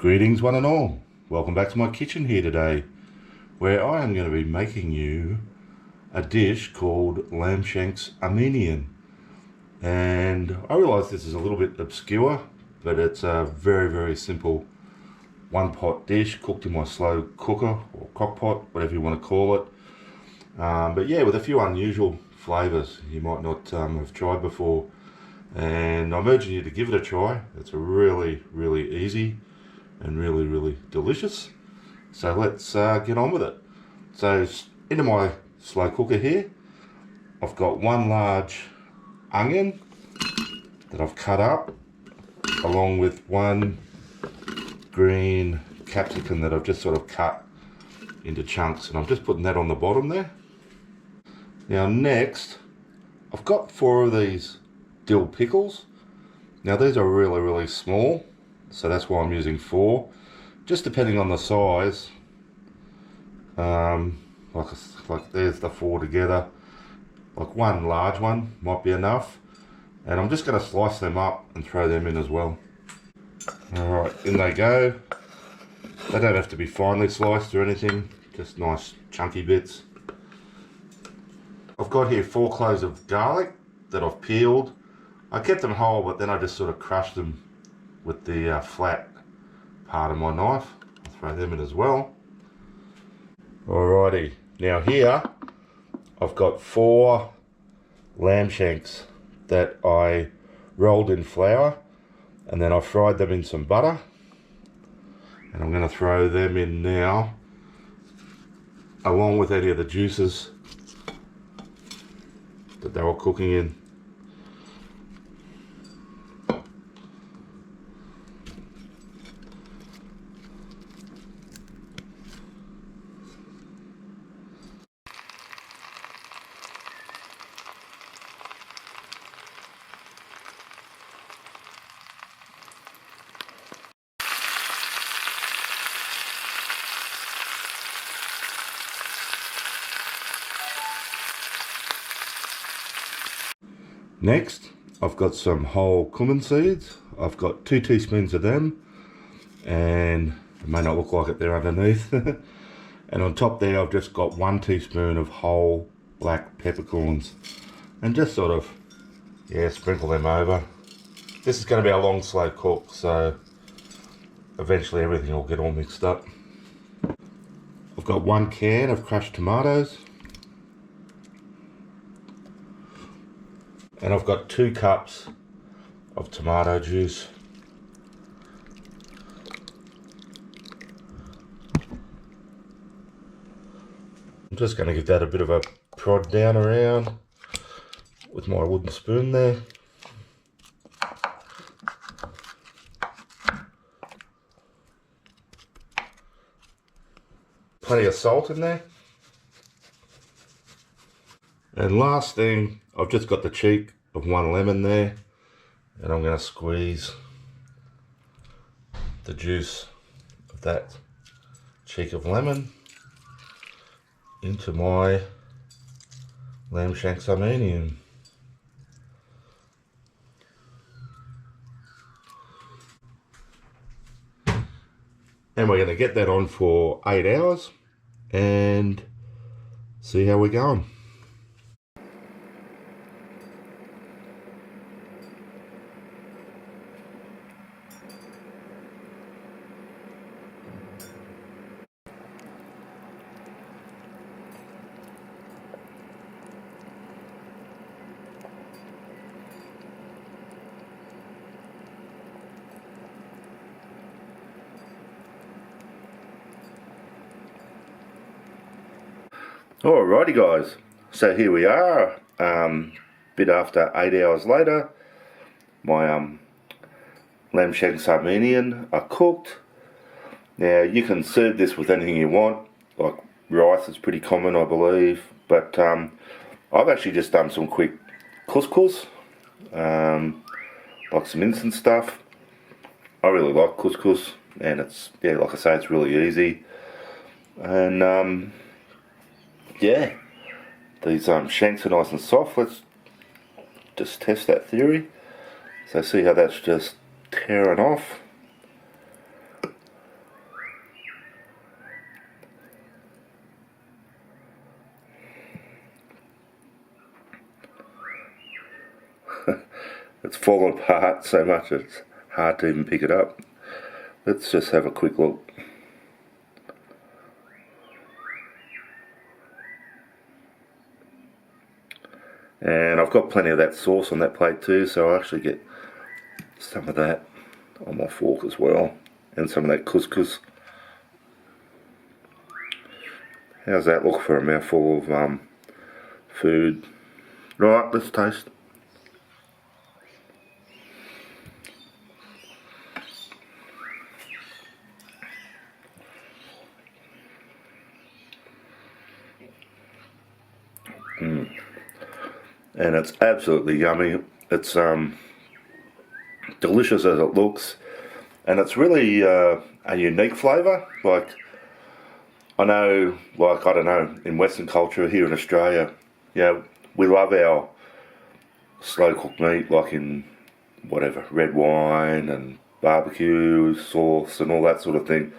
Greetings one and all. Welcome back to my kitchen here today, where I am going to be making you a dish called lamb shanks Armenian. And I realise this is a little bit obscure, but it's a very simple one pot dish cooked in my slow cooker or crock pot, whatever you want to call it. But yeah, with a few unusual flavours you might not have tried before. And I'm urging you to give it a try. It's a really easy and really delicious. So let's get on with it. So into my slow cooker here, I've got one large onion that I've cut up, along with one green capsicum that I've just sort of cut into chunks, and I'm just putting that on the bottom there. Now next, I've got 4 of these dill pickles. Now these are really small, so that's why I'm using 4, just depending on the size. Like there's the 4 together. Like one large one might be enough, and I'm just going to slice them up and throw them in as well. Alright, in they go. They don't have to be finely sliced or anything, just nice chunky bits. I've got here 4 cloves of garlic that I've peeled. I kept them whole, but then I just sort of crushed them with the flat part of my knife. I'll throw them in as well. Alrighty, now here I've got 4 lamb shanks that I rolled in flour, and then I fried them in some butter, and I'm going to throw them in now along with any of the juices that they were cooking in. Next, I've got some whole cumin seeds. I've got 2 teaspoons of them, and it may not look like it there underneath. And on top there, I've just got 1 teaspoon of whole black peppercorns, and just sort of, yeah, sprinkle them over. This is going to be a long slow cook, so eventually everything will get all mixed up. I've got 1 can of crushed tomatoes, and I've got 2 cups of tomato juice. I'm just going to give that a bit of a prod down around with my wooden spoon there. Plenty of salt in there. And last thing, I've just got the cheek of 1 lemon there, and I'm going to squeeze the juice of that cheek of lemon into my lamb shanks Armenian. And we're going to get that on for 8 hours and see how we're going. Alrighty guys, so here we are, bit after 8 hours later. My lamb shanks Armenian are cooked. Now you can serve this with anything you want, like rice is pretty common I believe, but I've actually just done some quick couscous, like some instant stuff. I really like couscous, and it's, yeah, like I say, it's really easy. And yeah, these shanks are nice and soft. Let's just test that theory. So see how that's just tearing off. it's fallen apart so much it's hard to even pick it up. Let's just have a quick look. And I've got plenty of that sauce on that plate too, so I'll actually get some of that on my fork as well, and some of that couscous. How's that look for a mouthful of food? Right, let's taste. And it's absolutely yummy. It's delicious as it looks, and it's really a unique flavour. Like, I know, like, I don't know, in Western culture here in Australia, we love our slow cooked meat, like in whatever, red wine and barbecue sauce and all that sort of thing.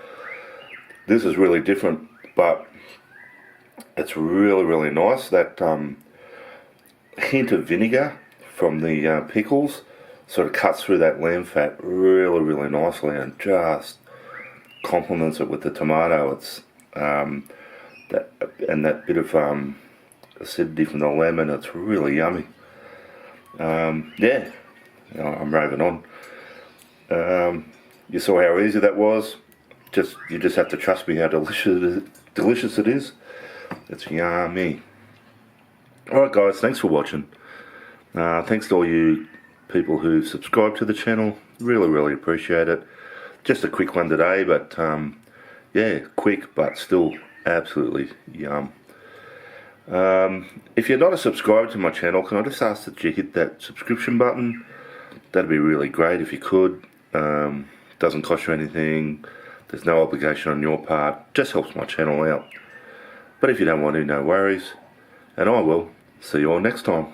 This is really different, but it's really, really nice. That hint of vinegar from the pickles sort of cuts through that lamb fat really, really nicely, and just complements it with the tomato. It's that bit of acidity from the lemon. It's really yummy. I'm raving on. You saw how easy that was. You just have to trust me how delicious it is. It's yummy. Alright guys, thanks for watching. Thanks to all you people who subscribe to the channel. Really, really appreciate it. Just a quick one today, but quick but still absolutely yum. If you're not a subscriber to my channel, can I just ask that you hit that subscription button? That'd be really great if you could. Doesn't cost you anything. There's no obligation on your part. Just helps my channel out. But if you don't want to, no worries. And I will see you all next time.